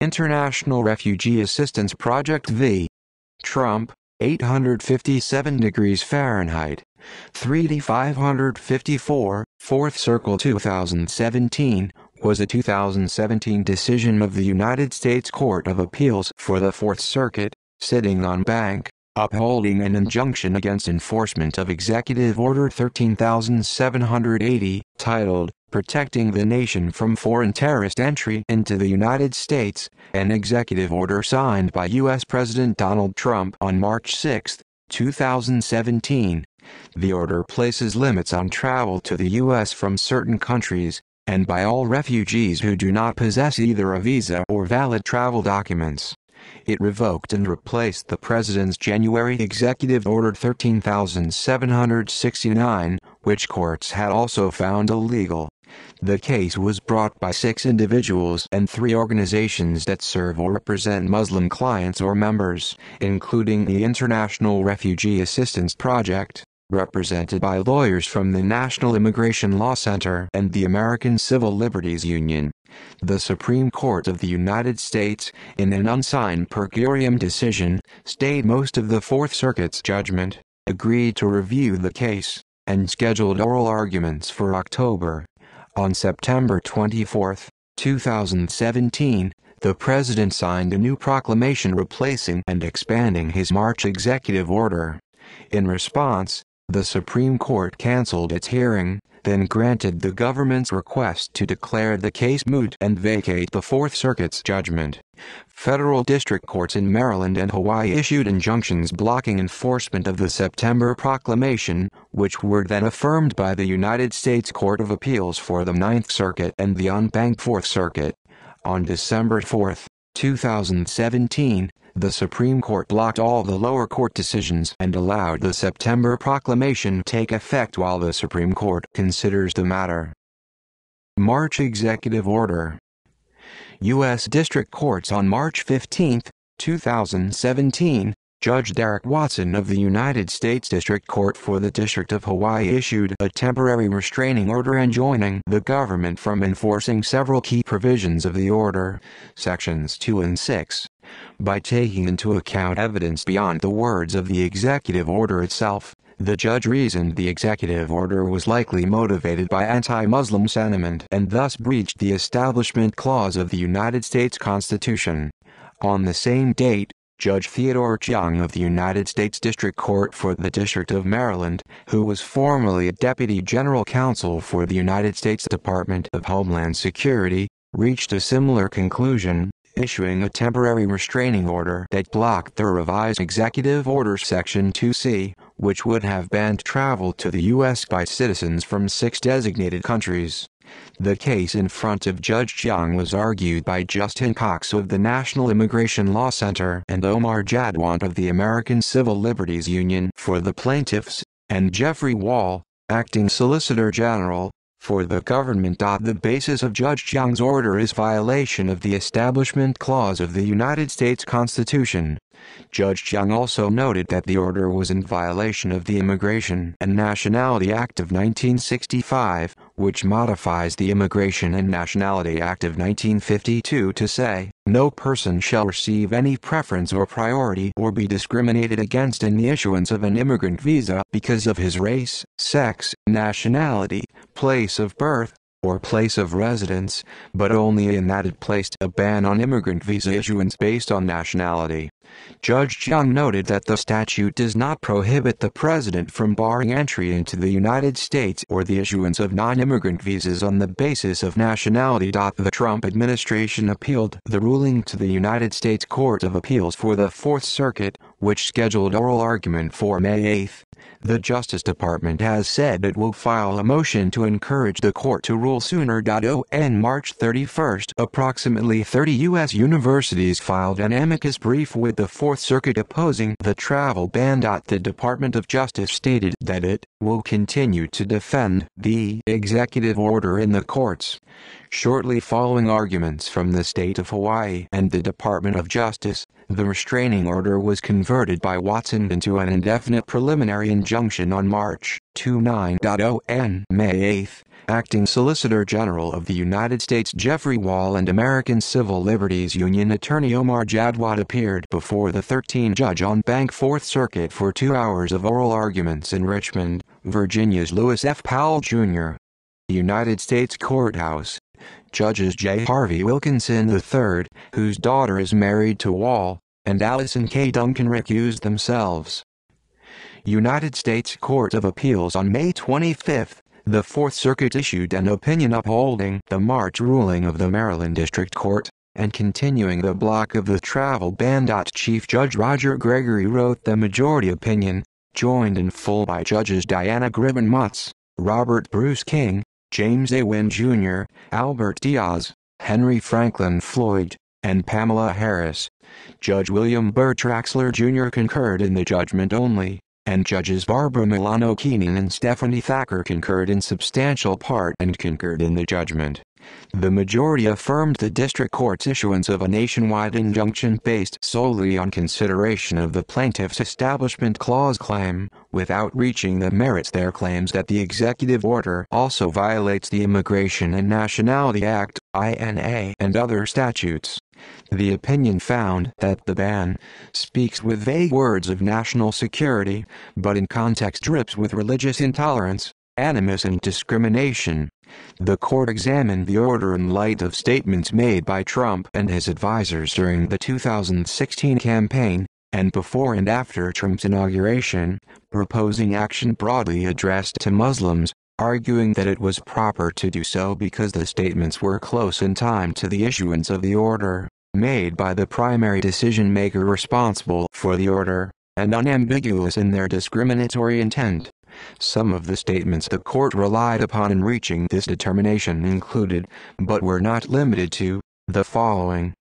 International Refugee Assistance Project v. Trump, 857 degrees Fahrenheit, 3D 554, 4th Circle 2017, was a 2017 decision of the United States Court of Appeals for the Fourth Circuit, sitting en banc, upholding an injunction against enforcement of Executive Order 13780, titled, Protecting the Nation from Foreign Terrorist Entry into the United States, an executive order signed by U.S. President Donald Trump on March 6, 2017. The order places limits on travel to the U.S. from certain countries, and by all refugees who do not possess either a visa or valid travel documents. It revoked and replaced the President's January Executive Order 13769, which courts had also found illegal. The case was brought by 6 individuals and 3 organizations that serve or represent Muslim clients or members, including the International Refugee Assistance Project, represented by lawyers from the National Immigration Law Center and the American Civil Liberties Union. The Supreme Court of the United States, in an unsigned per curiam decision, stayed most of the Fourth Circuit's judgment, agreed to review the case, and scheduled oral arguments for October. On September 24, 2017, the President signed a new proclamation replacing and expanding his March executive order. In response, the Supreme Court canceled its hearing, then granted the government's request to declare the case moot and vacate the Fourth Circuit's judgment. Federal district courts in Maryland and Hawaii issued injunctions blocking enforcement of the September proclamation, which were then affirmed by the United States Court of Appeals for the Ninth Circuit and the en banc Fourth Circuit. On December 4, 2017, the Supreme Court blocked all the lower court decisions and allowed the September proclamation take effect while the Supreme Court considers the matter. March Executive Order. U.S. District Courts on March 15, 2017, Judge Derek Watson of the United States District Court for the District of Hawaii issued a temporary restraining order enjoining the government from enforcing several key provisions of the order, Sections 2 and 6. By taking into account evidence beyond the words of the executive order itself, the judge reasoned the executive order was likely motivated by anti-Muslim sentiment and thus breached the Establishment Clause of the United States Constitution. On the same date, Judge Theodore Chung of the United States District Court for the District of Maryland, who was formerly a Deputy General Counsel for the United States Department of Homeland Security, reached a similar conclusion, issuing a temporary restraining order that blocked the revised Executive Order Section 2C, which would have banned travel to the U.S. by citizens from 6 designated countries. The case in front of Judge Chung was argued by Justin Cox of the National Immigration Law Center and Omar Jadwant of the American Civil Liberties Union for the plaintiffs, and Jeffrey Wall, acting Solicitor General, for the government. The basis of Judge Chung's order is violation of the Establishment Clause of the United States Constitution. Judge Chung also noted that the order was in violation of the Immigration and Nationality Act of 1965, which modifies the Immigration and Nationality Act of 1952 to say, "No person shall receive any preference or priority or be discriminated against in the issuance of an immigrant visa because of his race, sex, nationality, place of birth, or place of residence, but only in that it placed a ban on immigrant visa issuance based on nationality." Judge Chung noted that the statute does not prohibit the President from barring entry into the United States or the issuance of non-immigrant visas on the basis of nationality. The Trump administration appealed the ruling to the United States Court of Appeals for the Fourth Circuit, which scheduled oral argument for May 8. The Justice Department has said it will file a motion to encourage the court to rule sooner. On March 31, approximately 30 U.S. universities filed an amicus brief with the Fourth Circuit opposing the travel ban. The Department of Justice stated that it will continue to defend the executive order in the courts. Shortly following arguments from the state of Hawaii and the Department of Justice, The restraining order was converted by Watson into an indefinite preliminary injunction on March 29. On May 8, Acting Solicitor General of the United States Jeffrey Wall and American Civil Liberties Union Attorney Omar Jadwat appeared before the 13-judge en-banc Fourth Circuit for 2 hours of oral arguments in Richmond, Virginia's Lewis F. Powell, Jr. United States Courthouse. Judges J. Harvey Wilkinson III, whose daughter is married to Wall, and Allison K. Duncan recused themselves. United States Court of Appeals. On May 25, the Fourth Circuit issued an opinion upholding the March ruling of the Maryland District Court, and continuing the block of the travel ban. Chief Judge Roger Gregory wrote the majority opinion, joined in full by Judges Diana Gribbin-Mutz, Robert Bruce King, James A. Wynn Jr., Albert Diaz, Henry Franklin Floyd, and Pamela Harris. Judge William Burr Traxler Jr. concurred in the judgment only, and Judges Barbara Milano Keenan and Stephanie Thacker concurred in substantial part and concurred in the judgment. The majority affirmed the district court's issuance of a nationwide injunction based solely on consideration of the plaintiff's Establishment Clause claim, without reaching the merits. Their claims that the executive order also violates the Immigration and Nationality Act, INA, and other statutes. The opinion found that the ban speaks with vague words of national security, but in context drips with religious intolerance, animus and discrimination. The court examined the order in light of statements made by Trump and his advisors during the 2016 campaign, and before and after Trump's inauguration, proposing action broadly addressed to Muslims, arguing that it was proper to do so because the statements were close in time to the issuance of the order, made by the primary decision-maker responsible for the order, and unambiguous in their discriminatory intent. Some of the statements the court relied upon in reaching this determination included, but were not limited to, the following.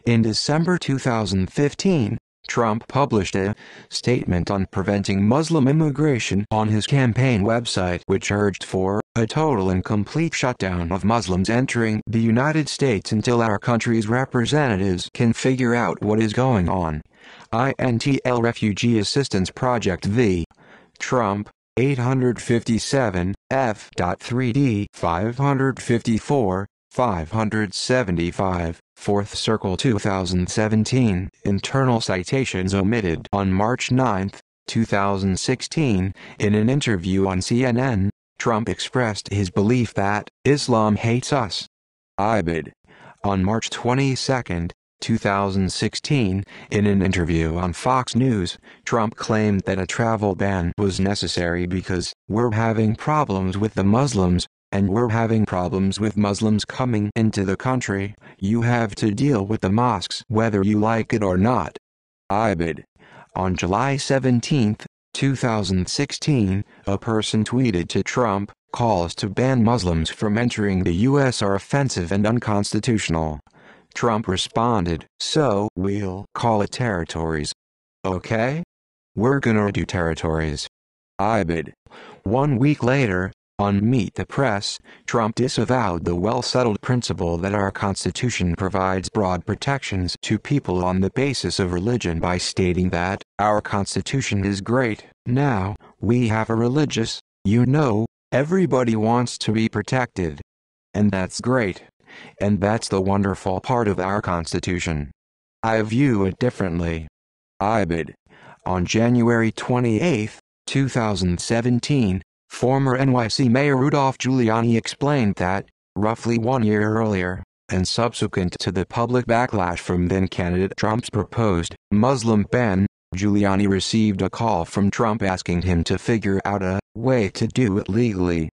In December 2015, Trump published a statement on preventing Muslim immigration on his campaign website, which urged for a total and complete shutdown of Muslims entering the United States until our country's representatives can figure out what is going on. Int'l Refugee Assistance Project v. Trump, 857, f.3d 554, 575, 4th Circle 2017. Internal citations omitted. On March 9, 2016, in an interview on CNN, Trump expressed his belief that Islam hates us. Ibid. On March 22, 2016, in an interview on Fox News, Trump claimed that a travel ban was necessary because we're having problems with the Muslims, and we're having problems with Muslims coming into the country. You have to deal with the mosques whether you like it or not. Ibid. On July 17, 2016, a person tweeted to Trump, "Calls to ban Muslims from entering the U.S. are offensive and unconstitutional." Trump responded, "So we'll call it territories. Okay? We're gonna do territories." Ibid. 1 week later, on Meet the Press, Trump disavowed the well-settled principle that our Constitution provides broad protections to people on the basis of religion by stating that our Constitution is great. Now, we have a religious, everybody wants to be protected. And that's great. And that's the wonderful part of our Constitution. I view it differently. Ibid. On January 28, 2017, former NYC Mayor Rudolph Giuliani explained that, roughly 1 year earlier, and subsequent to the public backlash from then-candidate Trump's proposed Muslim ban, Giuliani received a call from Trump asking him to figure out a way to do it legally.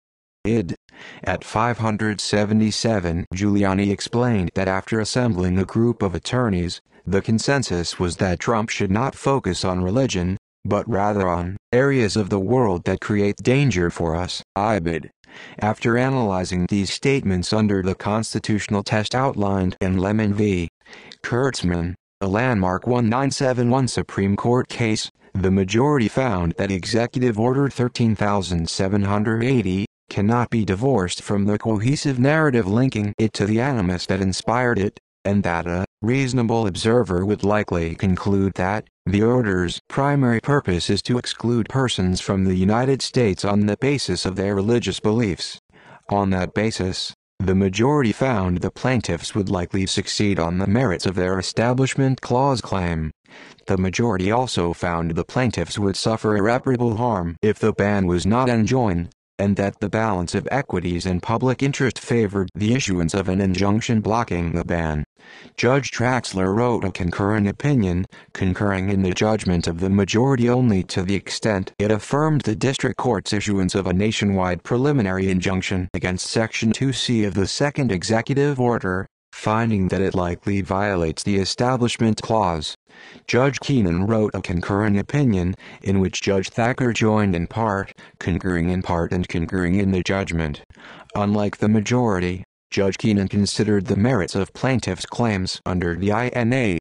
At 577, Giuliani explained that after assembling a group of attorneys, the consensus was that Trump should not focus on religion, but rather on areas of the world that create danger for us. Ibid. After analyzing these statements under the constitutional test outlined in Lemon v. Kurtzman, a landmark 1971 Supreme Court case, the majority found that Executive Order 13,780 cannot be divorced from the cohesive narrative linking it to the animus that inspired it, and that a reasonable observer would likely conclude that the order's primary purpose is to exclude persons from the United States on the basis of their religious beliefs. On that basis, the majority found the plaintiffs would likely succeed on the merits of their Establishment Clause claim. The majority also found the plaintiffs would suffer irreparable harm if the ban was not enjoined, and that the balance of equities and public interest favored the issuance of an injunction blocking the ban. Judge Traxler wrote a concurring opinion, concurring in the judgment of the majority only to the extent it affirmed the district court's issuance of a nationwide preliminary injunction against Section 2C of the Second Executive Order, finding that it likely violates the Establishment Clause. Judge Keenan wrote a concurring opinion, in which Judge Thacker joined in part, concurring in part and concurring in the judgment. Unlike the majority, Judge Keenan considered the merits of plaintiffs' claims under the INA.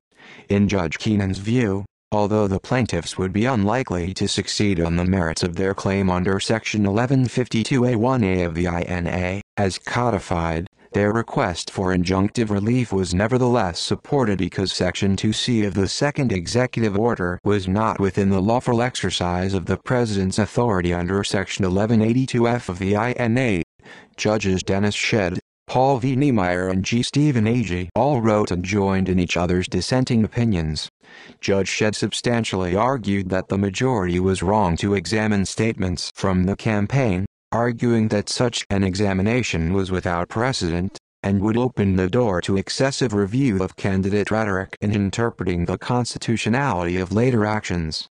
In Judge Keenan's view, although the plaintiffs would be unlikely to succeed on the merits of their claim under Section 1152A1A of the INA, as codified, their request for injunctive relief was nevertheless supported because Section 2C of the Second Executive Order was not within the lawful exercise of the President's authority under Section 1182F of the INA. Judges Dennis Shedd, Paul V. Niemeyer and G. Stephen Agee all wrote and joined in each other's dissenting opinions. Judge Shedd substantially argued that the majority was wrong to examine statements from the campaign, arguing that such an examination was without precedent, and would open the door to excessive review of candidate rhetoric in interpreting the constitutionality of later actions.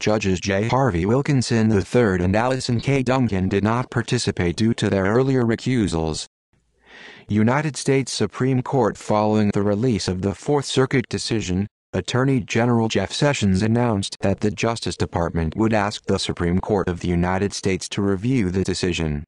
Judges J. Harvey Wilkinson III and Allison K. Duncan did not participate due to their earlier recusals. United States Supreme Court. Following the release of the Fourth Circuit decision, Attorney General Jeff Sessions announced that the Justice Department would ask the Supreme Court of the United States to review the decision.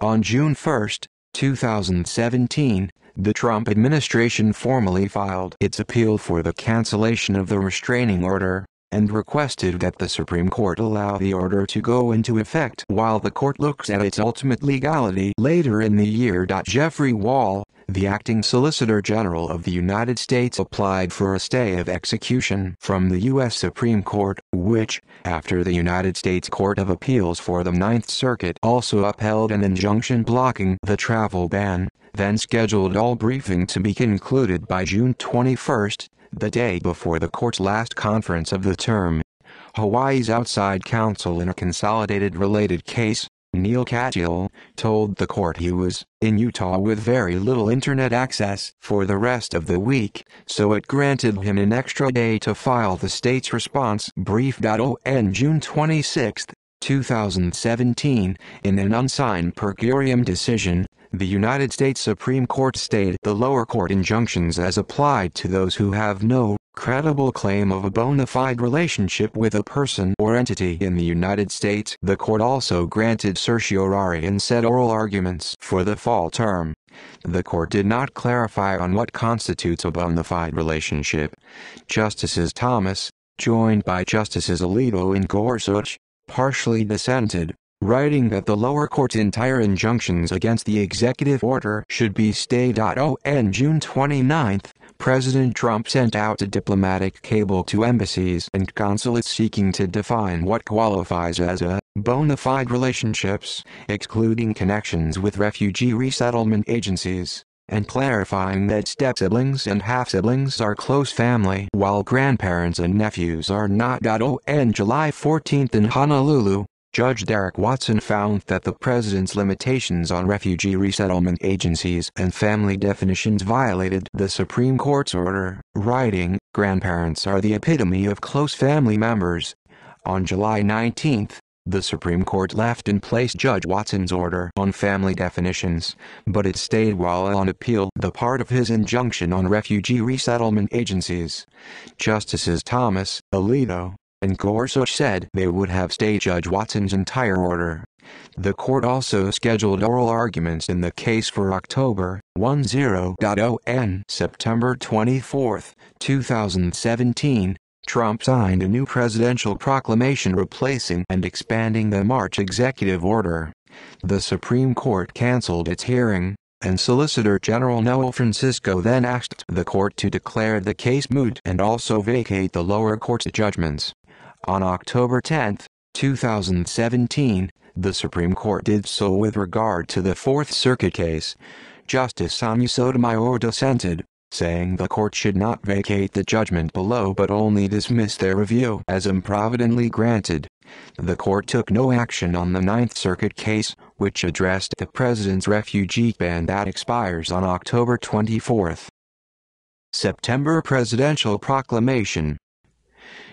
On June 1, 2017, the Trump administration formally filed its appeal for the cancellation of the restraining order, and requested that the Supreme Court allow the order to go into effect while the court looks at its ultimate legality later in the year. Jeffrey Wall, the acting Solicitor General of the United States, applied for a stay of execution from the U.S. Supreme Court, which, after the United States Court of Appeals for the Ninth Circuit also upheld an injunction blocking the travel ban, then scheduled all briefing to be concluded by June 21, the day before the court's last conference of the term. Hawaii's outside counsel in a consolidated related case, Neil Katyal, told the court he was in Utah with very little internet access for the rest of the week, so it granted him an extra day to file the state's response brief. On June 26, 2017, in an unsigned per curiam decision, the United States Supreme Court stayed the lower court injunctions as applied to those who have no credible claim of a bona fide relationship with a person or entity in the United States. The court also granted certiorari and set oral arguments for the fall term. The court did not clarify on what constitutes a bona fide relationship. Justices Thomas, joined by Justices Alito and Gorsuch, partially dissented, writing that the lower court's entire injunctions against the executive order should be stayed. On June 29, President Trump sent out a diplomatic cable to embassies and consulates seeking to define what qualifies as a bona fide relationships, excluding connections with refugee resettlement agencies, and clarifying that step-siblings and half-siblings are close family while grandparents and nephews are not. On July 14 in Honolulu, Judge Derek Watson found that the president's limitations on refugee resettlement agencies and family definitions violated the Supreme Court's order, writing, "Grandparents are the epitome of close family members." On July 19, the Supreme Court left in place Judge Watson's order on family definitions, but it stayed while on appeal the part of his injunction on refugee resettlement agencies. Justices Thomas, Alito, and Gorsuch said they would have stayed Judge Watson's entire order. The court also scheduled oral arguments in the case for October 10. On September 24, 2017, Trump signed a new presidential proclamation replacing and expanding the March executive order. The Supreme Court canceled its hearing, and Solicitor General Noel Francisco then asked the court to declare the case moot and also vacate the lower court's judgments. On October 10, 2017, the Supreme Court did so with regard to the Fourth Circuit case. Justice Sonia Sotomayor dissented, saying the court should not vacate the judgment below but only dismiss their review as improvidently granted. The court took no action on the Ninth Circuit case, which addressed the president's refugee ban that expires on October 24. September Presidential Proclamation.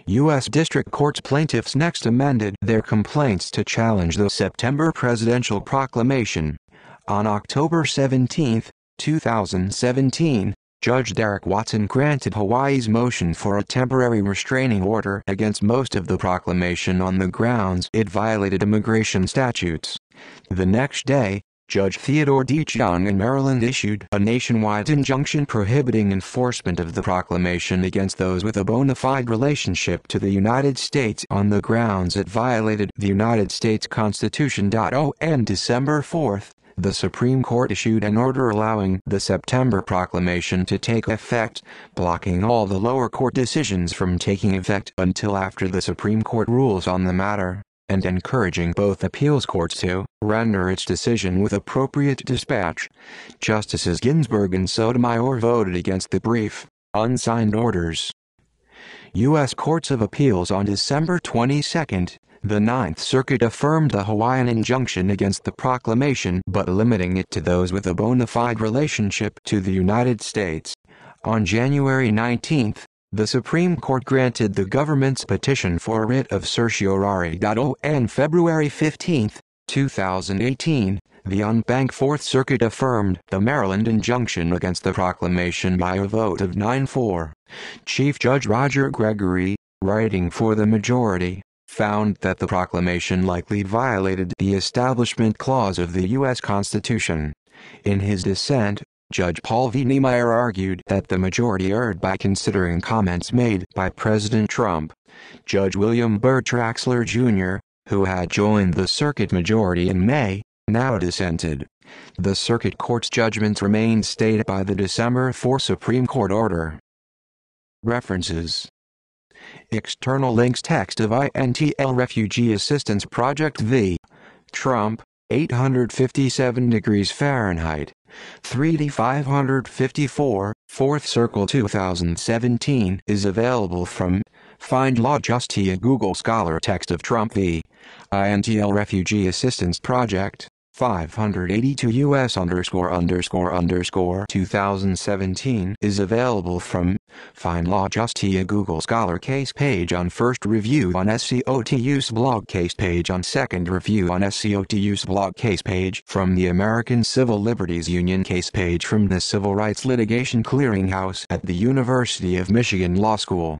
U.S. District Court's plaintiffs next amended their complaints to challenge the September Presidential Proclamation. On October 17, 2017, Judge Derek Watson granted Hawaii's motion for a temporary restraining order against most of the proclamation on the grounds it violated immigration statutes. The next day, Judge Theodore D. Chung in Maryland issued a nationwide injunction prohibiting enforcement of the proclamation against those with a bona fide relationship to the United States on the grounds it violated the United States Constitution. On December 4, the Supreme Court issued an order allowing the September Proclamation to take effect, blocking all the lower court decisions from taking effect until after the Supreme Court rules on the matter, and encouraging both appeals courts to render its decision with appropriate dispatch. Justices Ginsburg and Sotomayor voted against the brief, unsigned orders. U.S. Courts of Appeals. On December 22, the Ninth Circuit affirmed the Hawaiian injunction against the proclamation but limiting it to those with a bona fide relationship to the United States. On January 19, the Supreme Court granted the government's petition for writ of certiorari. On February 15, 2018, the en banc Fourth Circuit affirmed the Maryland injunction against the proclamation by a vote of 9-4. Chief Judge Roger Gregory, writing for the majority, found that the proclamation likely violated the Establishment Clause of the U.S. Constitution. In his dissent, Judge Paul V. Niemeyer argued that the majority erred by considering comments made by President Trump. Judge William Burr Traxler, Jr., who had joined the circuit majority in May, now dissented. The circuit court's judgments remained stayed by the December 4 Supreme Court order. References. External links. Text of Int'l Refugee Assistance Project v. Trump, 857 degrees Fahrenheit, 3D 554, 4th Circle 2017 is available from Find Law Justia Google Scholar. Text of Trump v. Int'l Refugee Assistance Project, 582 US___2017 is available from Find Law Justia Google Scholar. Case page on first review on SCOTU's blog. Case page on second review on SCOTU's blog. Case page from the American Civil Liberties Union. Case page from the Civil Rights Litigation Clearinghouse at the University of Michigan Law School.